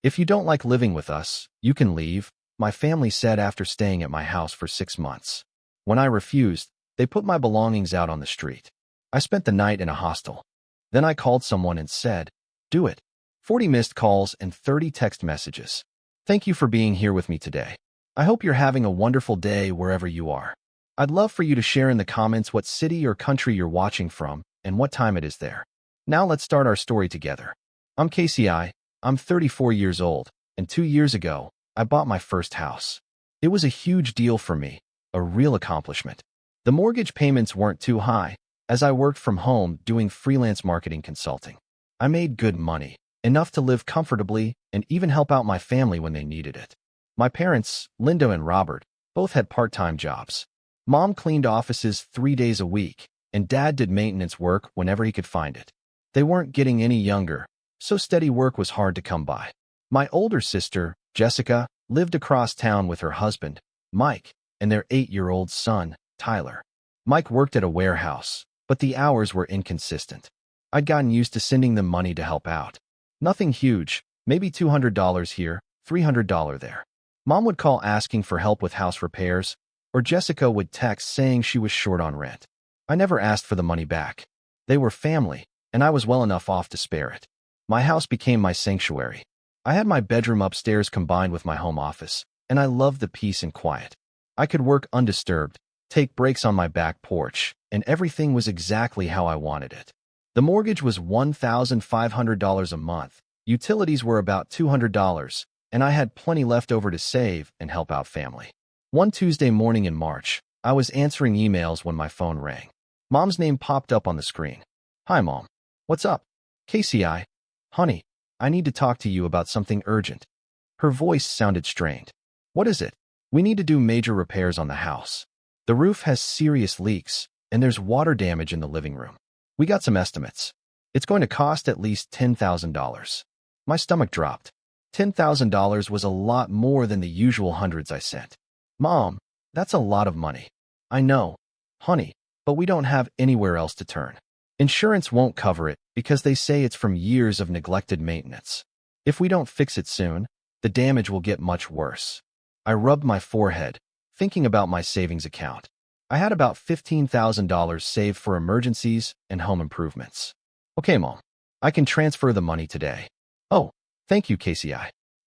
"If you don't like living with us, you can leave," my family said after staying at my house for 6 months. When I refused, they put my belongings out on the street. I spent the night in a hostel. Then I called someone and said, "Do it." 40 missed calls and 30 text messages. Thank you for being here with me today. I hope you're having a wonderful day wherever you are. I'd love for you to share in the comments what city or country you're watching from and what time it is there. Now let's start our story together. I'm Casey. I'm 34 years old, and 2 years ago, I bought my first house. It was a huge deal for me, a real accomplishment. The mortgage payments weren't too high, as I worked from home doing freelance marketing consulting. I made good money, enough to live comfortably and even help out my family when they needed it. My parents, Linda and Robert, both had part-time jobs. Mom cleaned offices 3 days a week, and Dad did maintenance work whenever he could find it. They weren't getting any younger, so steady work was hard to come by. My older sister, Jessica, lived across town with her husband, Mike, and their 8-year-old son, Tyler. Mike worked at a warehouse, but the hours were inconsistent. I'd gotten used to sending them money to help out. Nothing huge, maybe $200 here, $300 there. Mom would call asking for help with house repairs, or Jessica would text saying she was short on rent. I never asked for the money back. They were family, and I was well enough off to spare it. My house became my sanctuary. I had my bedroom upstairs combined with my home office, and I loved the peace and quiet. I could work undisturbed, take breaks on my back porch, and everything was exactly how I wanted it. The mortgage was $1,500 a month, utilities were about $200, and I had plenty left over to save and help out family. One Tuesday morning in March, I was answering emails when my phone rang. Mom's name popped up on the screen. "Hi, Mom. What's up?" "Casey, Honey, I need to talk to you about something urgent." Her voice sounded strained. "What is it?" "We need to do major repairs on the house. The roof has serious leaks, and there's water damage in the living room. We got some estimates. It's going to cost at least $10,000. My stomach dropped. $10,000 was a lot more than the usual hundreds I sent. "Mom, that's a lot of money." "I know, honey, but we don't have anywhere else to turn. Insurance won't cover it because they say it's from years of neglected maintenance. If we don't fix it soon, the damage will get much worse." I rubbed my forehead, thinking about my savings account. I had about $15,000 saved for emergencies and home improvements. "Okay, Mom, I can transfer the money today." "Oh, thank you, Casey.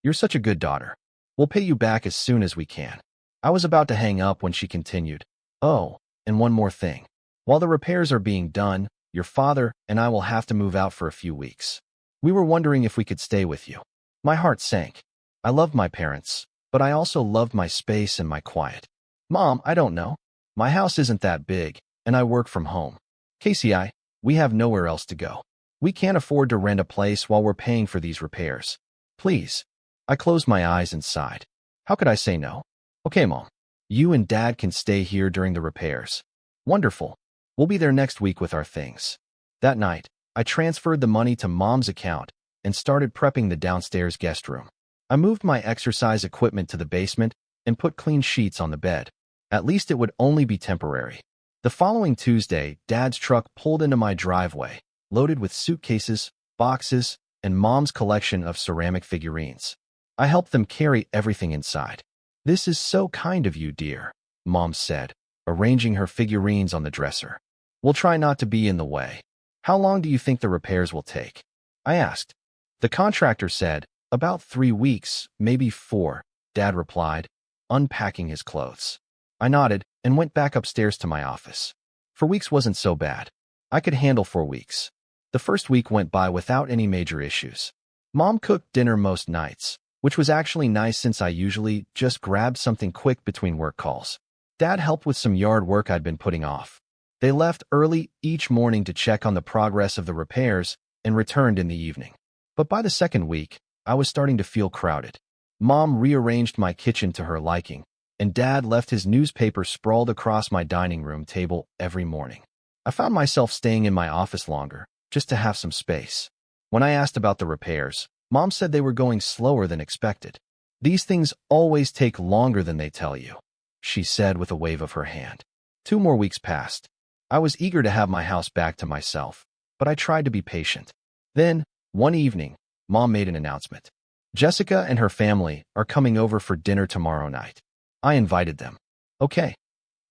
You're such a good daughter. We'll pay you back as soon as we can." I was about to hang up when she continued. "Oh, and one more thing. While the repairs are being done, your father and I will have to move out for a few weeks. We were wondering if we could stay with you." My heart sank. I loved my parents, but I also loved my space and my quiet. "Mom, I don't know. My house isn't that big, and I work from home. Casey, we have nowhere else to go. We can't afford to rent a place while we're paying for these repairs. Please." I closed my eyes and sighed. How could I say no? "Okay, Mom. You and Dad can stay here during the repairs." "Wonderful. We'll be there next week with our things." That night, I transferred the money to Mom's account and started prepping the downstairs guest room. I moved my exercise equipment to the basement and put clean sheets on the bed. At least it would only be temporary. The following Tuesday, Dad's truck pulled into my driveway, loaded with suitcases, boxes, and Mom's collection of ceramic figurines. I helped them carry everything inside. "This is so kind of you, dear," Mom said, arranging her figurines on the dresser. "We'll try not to be in the way." "How long do you think the repairs will take?" I asked. The contractor said, "About 3 weeks, maybe 4, Dad replied, unpacking his clothes. I nodded and went back upstairs to my office. 4 weeks wasn't so bad. I could handle 4 weeks. The first week went by without any major issues. Mom cooked dinner most nights, which was actually nice since I usually just grabbed something quick between work calls. Dad helped with some yard work I'd been putting off. They left early each morning to check on the progress of the repairs and returned in the evening. But by the second week, I was starting to feel crowded. Mom rearranged my kitchen to her liking, and Dad left his newspaper sprawled across my dining room table every morning. I found myself staying in my office longer, just to have some space. When I asked about the repairs, Mom said they were going slower than expected. "These things always take longer than they tell you," she said with a wave of her hand. 2 more weeks passed. I was eager to have my house back to myself, but I tried to be patient. Then, one evening, Mom made an announcement. Jessica and her family are coming over for dinner tomorrow night. I invited them. Okay,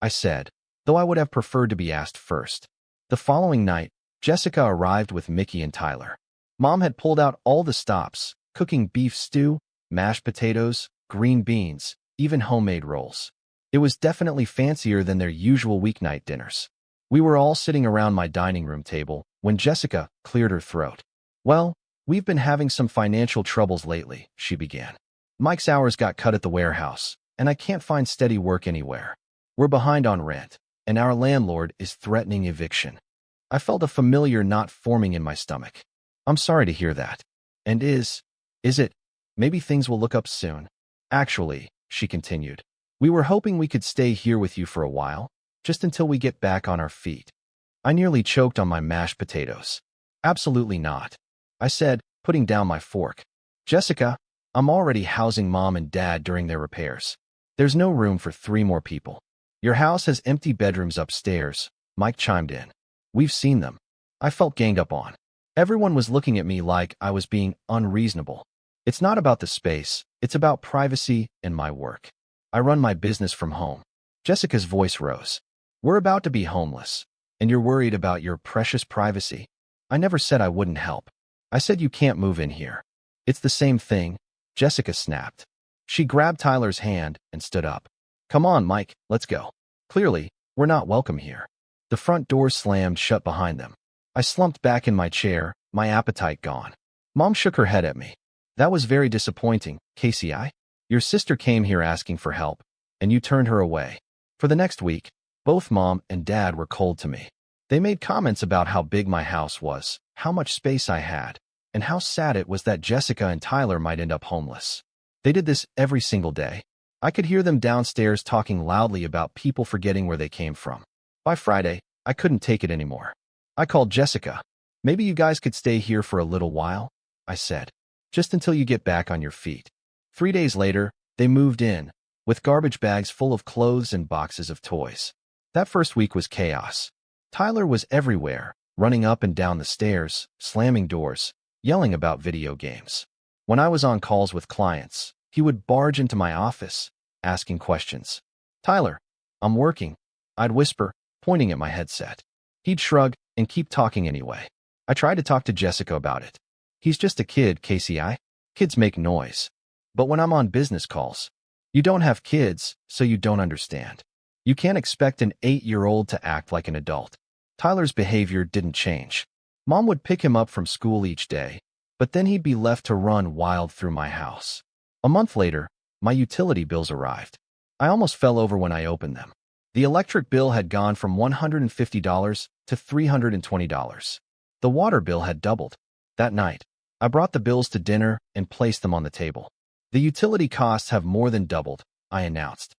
I said, though I would have preferred to be asked first. The following night, Jessica arrived with Mickey and Tyler. Mom had pulled out all the stops, cooking beef stew, mashed potatoes, green beans, even homemade rolls. It was definitely fancier than their usual weeknight dinners. We were all sitting around my dining room table when Jessica cleared her throat. Well, we've been having some financial troubles lately, she began. Mike's hours got cut at the warehouse, and I can't find steady work anywhere. We're behind on rent, and our landlord is threatening eviction. I felt a familiar knot forming in my stomach. I'm sorry to hear that. And is it? Maybe things will look up soon. Actually, she continued, we were hoping we could stay here with you for a while, just until we get back on our feet. I nearly choked on my mashed potatoes. Absolutely not, I said, putting down my fork. Jessica, I'm already housing Mom and Dad during their repairs. There's no room for 3 more people. Your house has empty bedrooms upstairs, Mike chimed in. We've seen them. I felt ganged up on. Everyone was looking at me like I was being unreasonable. It's not about the space, it's about privacy and my work. I run my business from home. Jessica's voice rose. We're about to be homeless, and you're worried about your precious privacy. I never said I wouldn't help. I said you can't move in here. It's the same thing, Jessica snapped. She grabbed Tyler's hand and stood up. Come on, Mike, let's go. Clearly, we're not welcome here. The front door slammed shut behind them. I slumped back in my chair, my appetite gone. Mom shook her head at me. That was very disappointing, KCI. Your sister came here asking for help, and you turned her away. For the next week, both Mom and Dad were cold to me. They made comments about how big my house was, how much space I had, and how sad it was that Jessica and Tyler might end up homeless. They did this every single day. I could hear them downstairs talking loudly about people forgetting where they came from. By Friday, I couldn't take it anymore. I called Jessica. Maybe you guys could stay here for a little while, I said. Just until you get back on your feet. 3 days later, they moved in, with garbage bags full of clothes and boxes of toys. That first week was chaos. Tyler was everywhere, running up and down the stairs, slamming doors, yelling about video games. When I was on calls with clients, he would barge into my office, asking questions. Tyler, I'm working, I'd whisper, pointing at my headset. He'd shrug and keep talking anyway. I tried to talk to Jessica about it. He's just a kid, KCI. Kids make noise. But when I'm on business calls, you don't have kids, so you don't understand. You can't expect an 8-year-old to act like an adult. Tyler's behavior didn't change. Mom would pick him up from school each day, but then he'd be left to run wild through my house. A month later, my utility bills arrived. I almost fell over when I opened them. The electric bill had gone from $150 to $320. The water bill had doubled. That night, I brought the bills to dinner and placed them on the table. The utility costs have more than doubled, I announced.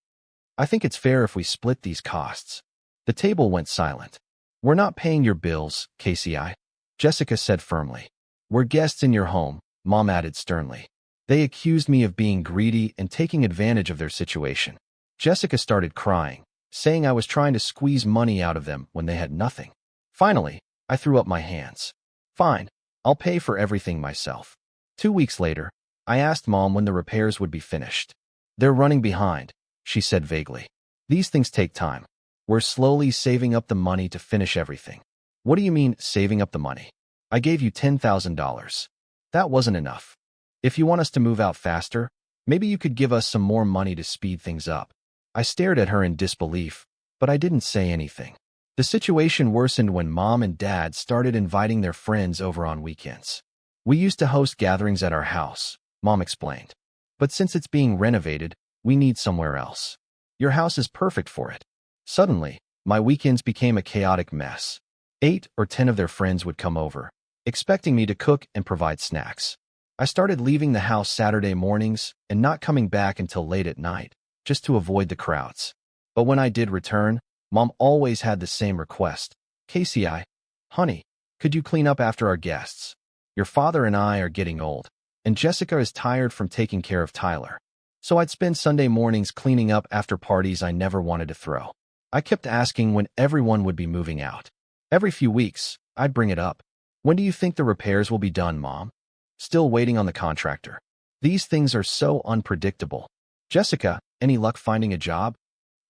I think it's fair if we split these costs. The table went silent. We're not paying your bills, KCI, Jessica said firmly. We're guests in your home, Mom added sternly. They accused me of being greedy and taking advantage of their situation. Jessica started crying, saying I was trying to squeeze money out of them when they had nothing. Finally, I threw up my hands. Fine, I'll pay for everything myself. 2 weeks later, I asked Mom when the repairs would be finished. They're running behind, she said vaguely. These things take time. We're slowly saving up the money to finish everything. What do you mean, saving up the money? I gave you $10,000. That wasn't enough. If you want us to move out faster, maybe you could give us some more money to speed things up. I stared at her in disbelief, but I didn't say anything. The situation worsened when Mom and Dad started inviting their friends over on weekends. We used to host gatherings at our house, Mom explained. But since it's being renovated, we need somewhere else. Your house is perfect for it. Suddenly, my weekends became a chaotic mess. 8 or 10 of their friends would come over, expecting me to cook and provide snacks. I started leaving the house Saturday mornings and not coming back until late at night, just to avoid the crowds. But when I did return, Mom always had the same request. KCI, honey, could you clean up after our guests? Your father and I are getting old, and Jessica is tired from taking care of Tyler. So I'd spend Sunday mornings cleaning up after parties I never wanted to throw. I kept asking when everyone would be moving out. Every few weeks, I'd bring it up. When do you think the repairs will be done, Mom? Still waiting on the contractor. These things are so unpredictable. Jessica, any luck finding a job?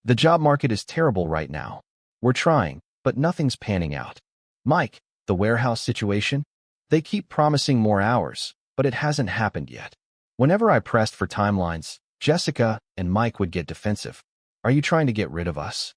The job market is terrible right now. We're trying, but nothing's panning out. Mike, the warehouse situation? They keep promising more hours, but it hasn't happened yet. Whenever I pressed for timelines, Jessica and Mike would get defensive. Are you trying to get rid of us?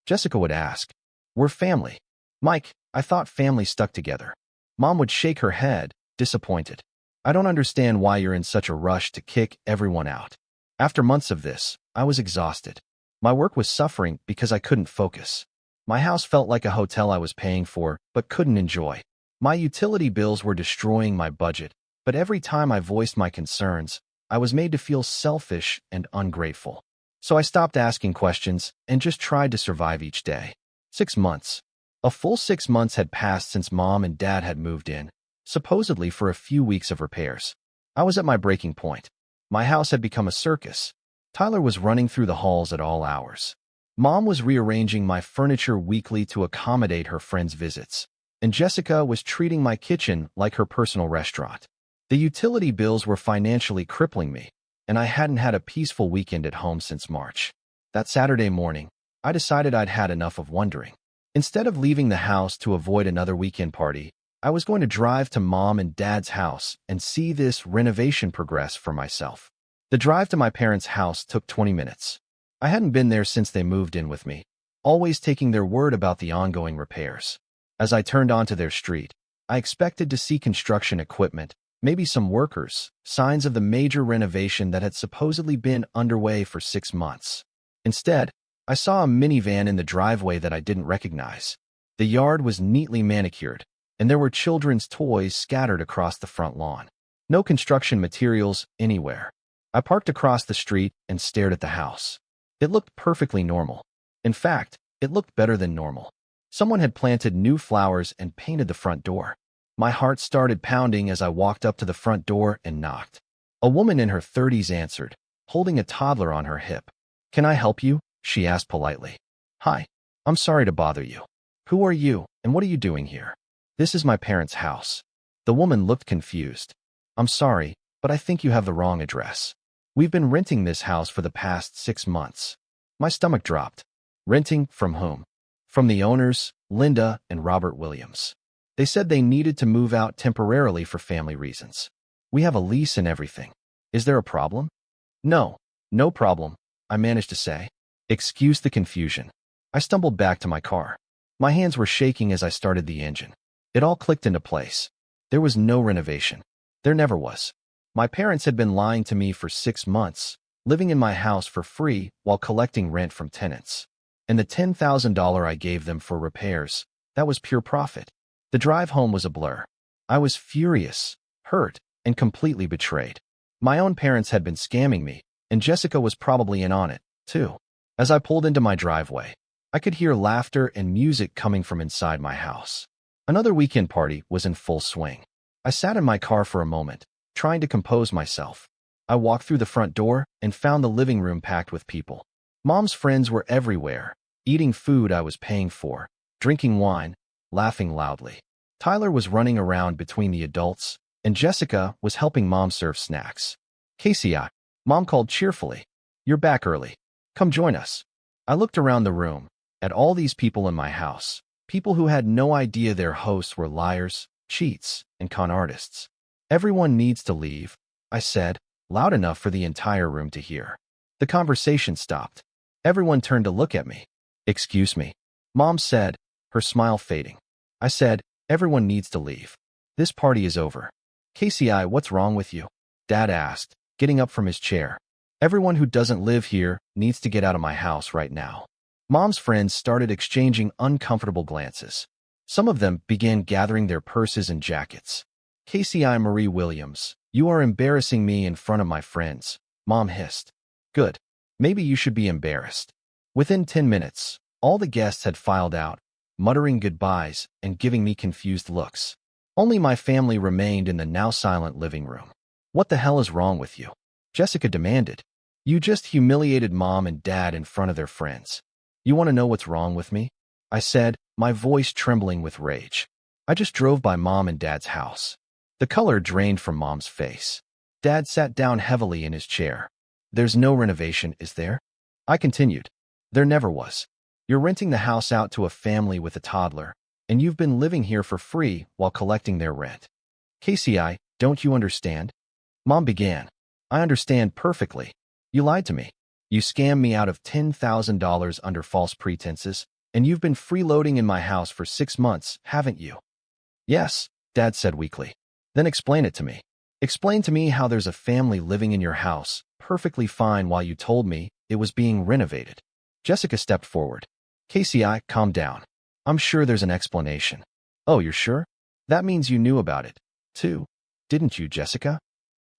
Jessica would ask. We're family. Mike, I thought family stuck together. Mom would shake her head, disappointed. I don't understand why you're in such a rush to kick everyone out. After months of this, I was exhausted. My work was suffering because I couldn't focus. My house felt like a hotel I was paying for, but couldn't enjoy. My utility bills were destroying my budget, but every time I voiced my concerns, I was made to feel selfish and ungrateful. So I stopped asking questions and just tried to survive each day. 6 months. A full 6 months had passed since Mom and Dad had moved in, supposedly for a few weeks of repairs. I was at my breaking point. My house had become a circus. Tyler was running through the halls at all hours. Mom was rearranging my furniture weekly to accommodate her friends' visits, and Jessica was treating my kitchen like her personal restaurant. The utility bills were financially crippling me, and I hadn't had a peaceful weekend at home since March. That Saturday morning, I decided I'd had enough of wondering. Instead of leaving the house to avoid another weekend party, I was going to drive to Mom and Dad's house and see this renovation progress for myself. The drive to my parents' house took 20 minutes. I hadn't been there since they moved in with me, always taking their word about the ongoing repairs. As I turned onto their street, I expected to see construction equipment, maybe some workers, signs of the major renovation that had supposedly been underway for 6 months. Instead, I saw a minivan in the driveway that I didn't recognize. The yard was neatly manicured, and there were children's toys scattered across the front lawn. No construction materials anywhere. I parked across the street and stared at the house. It looked perfectly normal. In fact, it looked better than normal. Someone had planted new flowers and painted the front door. My heart started pounding as I walked up to the front door and knocked. A woman in her 30s answered, holding a toddler on her hip. "Can I help you?" she asked politely. "Hi, I'm sorry to bother you. Who are you, and what are you doing here?" "This is my parents' house." The woman looked confused. "I'm sorry, but I think you have the wrong address. We've been renting this house for the past 6 months." My stomach dropped. Renting from whom? From the owners, Linda and Robert Williams. They said they needed to move out temporarily for family reasons. "We have a lease and everything. Is there a problem?" "No, no problem," I managed to say. Excuse the confusion. I stumbled back to my car. My hands were shaking as I started the engine. It all clicked into place. There was no renovation. There never was. My parents had been lying to me for 6 months, living in my house for free while collecting rent from tenants. And the $10,000 I gave them for repairs, that was pure profit. The drive home was a blur. I was furious, hurt, and completely betrayed. My own parents had been scamming me, and Jessica was probably in on it, too. As I pulled into my driveway, I could hear laughter and music coming from inside my house. Another weekend party was in full swing. I sat in my car for a moment, trying to compose myself. I walked through the front door and found the living room packed with people. Mom's friends were everywhere, eating food I was paying for, drinking wine, laughing loudly. Tyler was running around between the adults, and Jessica was helping Mom serve snacks. "Casey, Mom called cheerfully. You're back early. Come join us." I looked around the room, at all these people in my house, people who had no idea their hosts were liars, cheats, and con artists. "Everyone needs to leave," I said, loud enough for the entire room to hear. The conversation stopped. Everyone turned to look at me. "Excuse me," Mom said, her smile fading. I said, "Everyone needs to leave. This party is over." "Casey, what's wrong with you?" Dad asked, getting up from his chair. "Everyone who doesn't live here needs to get out of my house right now." Mom's friends started exchanging uncomfortable glances. Some of them began gathering their purses and jackets. "Casey, Marie Williams, you are embarrassing me in front of my friends," Mom hissed. "Good. Maybe you should be embarrassed." Within 10 minutes, all the guests had filed out, muttering goodbyes and giving me confused looks. Only my family remained in the now silent living room. "What the hell is wrong with you?" Jessica demanded. "You just humiliated Mom and Dad in front of their friends. You want to know what's wrong with me?" I said, my voice trembling with rage. "I just drove by Mom and Dad's house." The color drained from Mom's face. Dad sat down heavily in his chair. There's no renovation, is there? I continued. There never was. You're renting the house out to a family with a toddler, and you've been living here for free while collecting their rent. Casey, don't you understand? Mom began. I understand perfectly. You lied to me. You scammed me out of $10,000 under false pretenses, and you've been freeloading in my house for 6 months, haven't you? Yes, Dad said weakly. Then explain it to me. Explain to me how there's a family living in your house, perfectly fine, while you told me it was being renovated. Jessica stepped forward. Casey, calm down. I'm sure there's an explanation. Oh, you're sure? That means you knew about it, too. Didn't you, Jessica?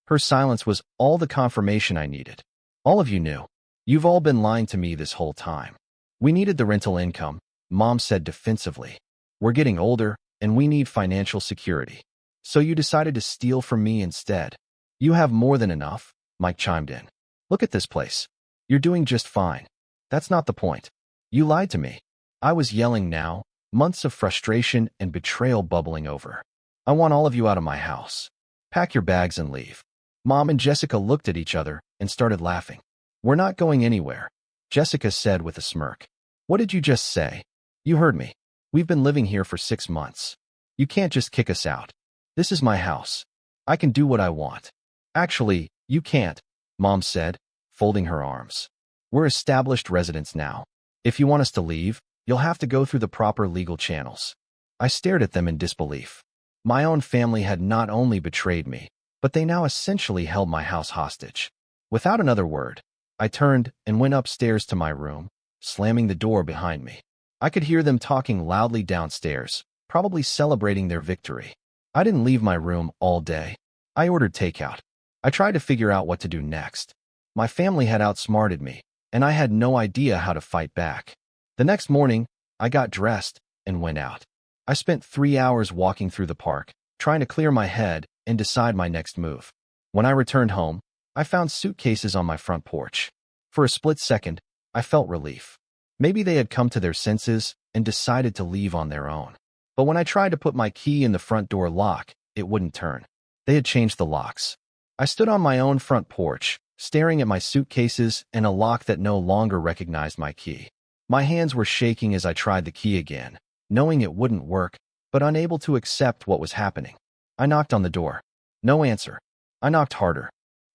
Her silence was all the confirmation I needed. All of you knew. You've all been lying to me this whole time. We needed the rental income, Mom said defensively. We're getting older, and we need financial security. So you decided to steal from me instead. You have more than enough, Mike chimed in. Look at this place. You're doing just fine. That's not the point. You lied to me. I was yelling now, months of frustration and betrayal bubbling over. I want all of you out of my house. Pack your bags and leave. Mom and Jessica looked at each other and started laughing. We're not going anywhere, Jessica said with a smirk. What did you just say? You heard me. We've been living here for 6 months. You can't just kick us out. This is my house. I can do what I want. Actually, you can't, Mom said, folding her arms. We're established residents now. If you want us to leave, you'll have to go through the proper legal channels. I stared at them in disbelief. My own family had not only betrayed me, but they now essentially held my house hostage. Without another word, I turned and went upstairs to my room, slamming the door behind me. I could hear them talking loudly downstairs, probably celebrating their victory. I didn't leave my room all day. I ordered takeout. I tried to figure out what to do next. My family had outsmarted me, and I had no idea how to fight back. The next morning, I got dressed and went out. I spent 3 hours walking through the park, trying to clear my head and decide my next move. When I returned home, I found suitcases on my front porch. For a split second, I felt relief. Maybe they had come to their senses and decided to leave on their own. But when I tried to put my key in the front door lock, it wouldn't turn. They had changed the locks. I stood on my own front porch, staring at my suitcases and a lock that no longer recognized my key. My hands were shaking as I tried the key again, knowing it wouldn't work, but unable to accept what was happening. I knocked on the door. No answer. I knocked harder.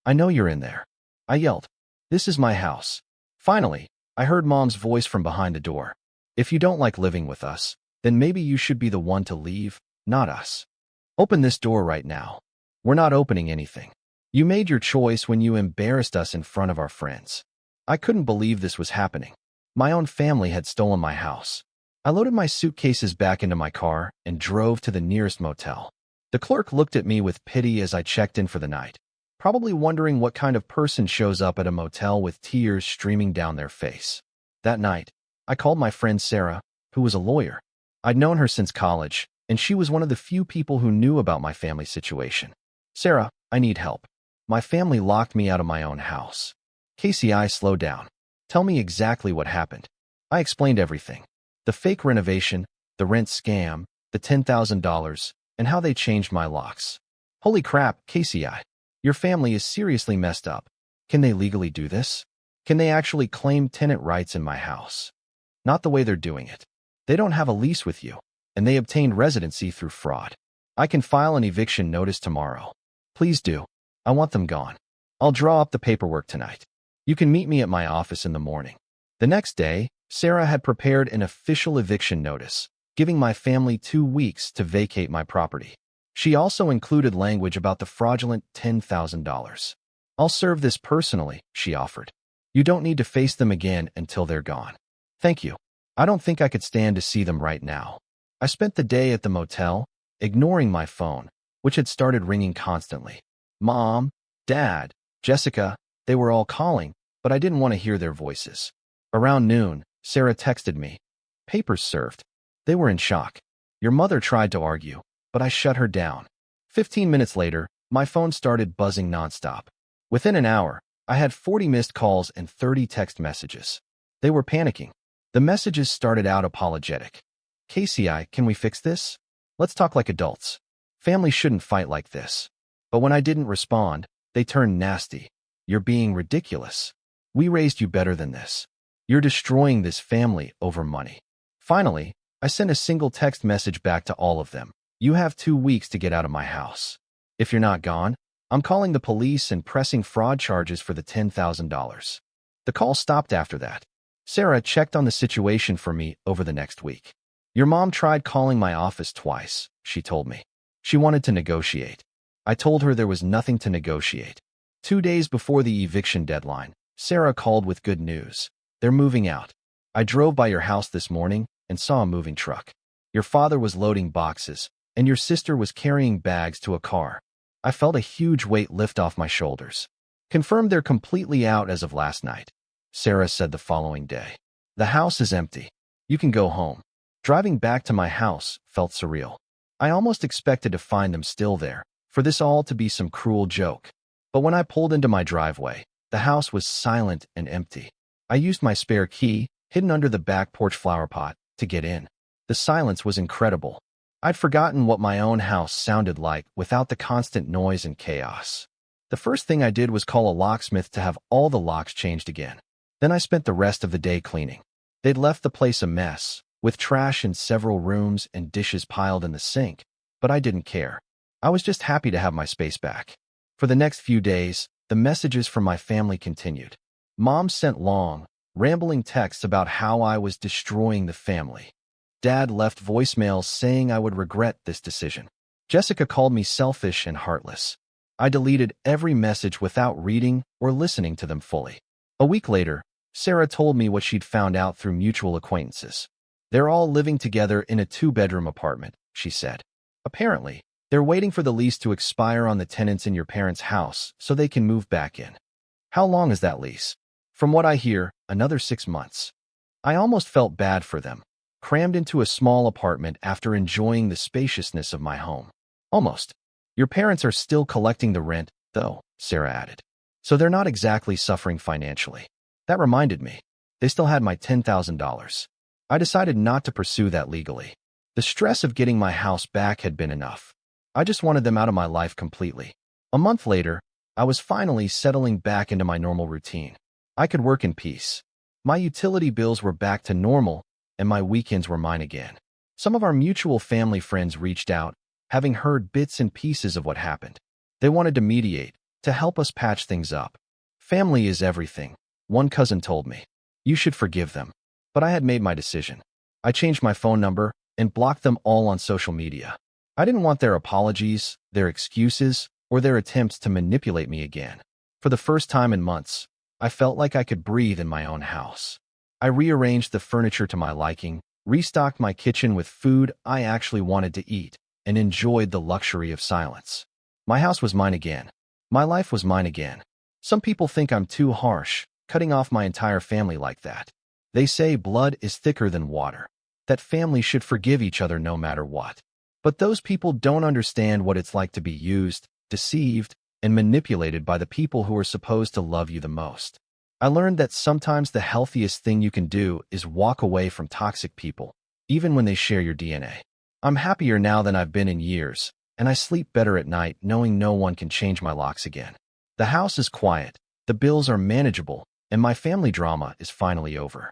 I know you're in there. I yelled. This is my house. Finally, I heard Mom's voice from behind the door. If you don't like living with us, then maybe you should be the one to leave, not us. Open this door right now. We're not opening anything. You made your choice when you embarrassed us in front of our friends. I couldn't believe this was happening. My own family had stolen my house. I loaded my suitcases back into my car and drove to the nearest motel. The clerk looked at me with pity as I checked in for the night, probably wondering what kind of person shows up at a motel with tears streaming down their face. That night, I called my friend Sarah, who was a lawyer. I'd known her since college, and she was one of the few people who knew about my family situation. Sarah, I need help. My family locked me out of my own house. Casey, slow down. Tell me exactly what happened. I explained everything. The fake renovation, the rent scam, the $10,000, and how they changed my locks. Holy crap, Casey, your family is seriously messed up. Can they legally do this? Can they actually claim tenant rights in my house? Not the way they're doing it. They don't have a lease with you, and they obtained residency through fraud. I can file an eviction notice tomorrow. Please do. I want them gone. I'll draw up the paperwork tonight. You can meet me at my office in the morning. The next day, Sarah had prepared an official eviction notice, giving my family 2 weeks to vacate my property. She also included language about the fraudulent $10,000. I'll serve this personally, she offered. You don't need to face them again until they're gone. Thank you. I don't think I could stand to see them right now. I spent the day at the motel, ignoring my phone, which had started ringing constantly. Mom, Dad, Jessica, they were all calling, but I didn't want to hear their voices. Around noon, Sarah texted me. Papers served. They were in shock. Your mother tried to argue, but I shut her down. 15 minutes later, my phone started buzzing nonstop. Within an hour, I had 40 missed calls and 30 text messages. They were panicking. The messages started out apologetic. Casey, can we fix this? Let's talk like adults. Families shouldn't fight like this. But when I didn't respond, They turned nasty. You're being ridiculous. We raised you better than this. You're destroying this family over money. Finally, I sent a single text message back to all of them. You have 2 weeks to get out of my house. If you're not gone, I'm calling the police and pressing fraud charges for the $10,000. The call stopped after that. Sarah checked on the situation for me over the next week. Your mom tried calling my office twice, she told me. She wanted to negotiate. I told her there was nothing to negotiate. 2 days before the eviction deadline, Sarah called with good news. They're moving out. I drove by your house this morning and saw a moving truck. Your father was loading boxes, and your sister was carrying bags to a car. I felt a huge weight lift off my shoulders. Confirmed they're completely out as of last night. Sarah said the following day. The house is empty. You can go home. Driving back to my house felt surreal. I almost expected to find them still there, for this all to be some cruel joke. But when I pulled into my driveway, the house was silent and empty. I used my spare key, hidden under the back porch flower pot, to get in. The silence was incredible. I'd forgotten what my own house sounded like without the constant noise and chaos. The first thing I did was call a locksmith to have all the locks changed again. Then I spent the rest of the day cleaning. They'd left the place a mess, with trash in several rooms and dishes piled in the sink, but I didn't care. I was just happy to have my space back. For the next few days, the messages from my family continued. Mom sent long, rambling texts about how I was destroying the family. Dad left voicemails saying I would regret this decision. Jessica called me selfish and heartless. I deleted every message without reading or listening to them fully. A week later, Sarah told me what she'd found out through mutual acquaintances. They're all living together in a 2-bedroom apartment, she said. Apparently, they're waiting for the lease to expire on the tenants in your parents' house so they can move back in. How long is that lease? From what I hear, another 6 months. I almost felt bad for them. Crammed into a small apartment after enjoying the spaciousness of my home. Almost. Your parents are still collecting the rent, though, Sarah added. So they're not exactly suffering financially. That reminded me. They still had my $10,000. I decided not to pursue that legally. The stress of getting my house back had been enough. I just wanted them out of my life completely. A month later, I was finally settling back into my normal routine. I could work in peace. My utility bills were back to normal, and my weekends were mine again. Some of our mutual family friends reached out, having heard bits and pieces of what happened. They wanted to mediate, to help us patch things up. Family is everything, one cousin told me. You should forgive them. But I had made my decision. I changed my phone number and blocked them all on social media. I didn't want their apologies, their excuses, or their attempts to manipulate me again. For the first time in months, I felt like I could breathe in my own house. I rearranged the furniture to my liking, restocked my kitchen with food I actually wanted to eat, and enjoyed the luxury of silence. My house was mine again. My life was mine again. Some people think I'm too harsh, cutting off my entire family like that. They say blood is thicker than water, that families should forgive each other no matter what. But those people don't understand what it's like to be used, deceived, and manipulated by the people who are supposed to love you the most. I learned that sometimes the healthiest thing you can do is walk away from toxic people, even when they share your DNA. I'm happier now than I've been in years, and I sleep better at night knowing no one can change my locks again. The house is quiet, the bills are manageable, and my family drama is finally over.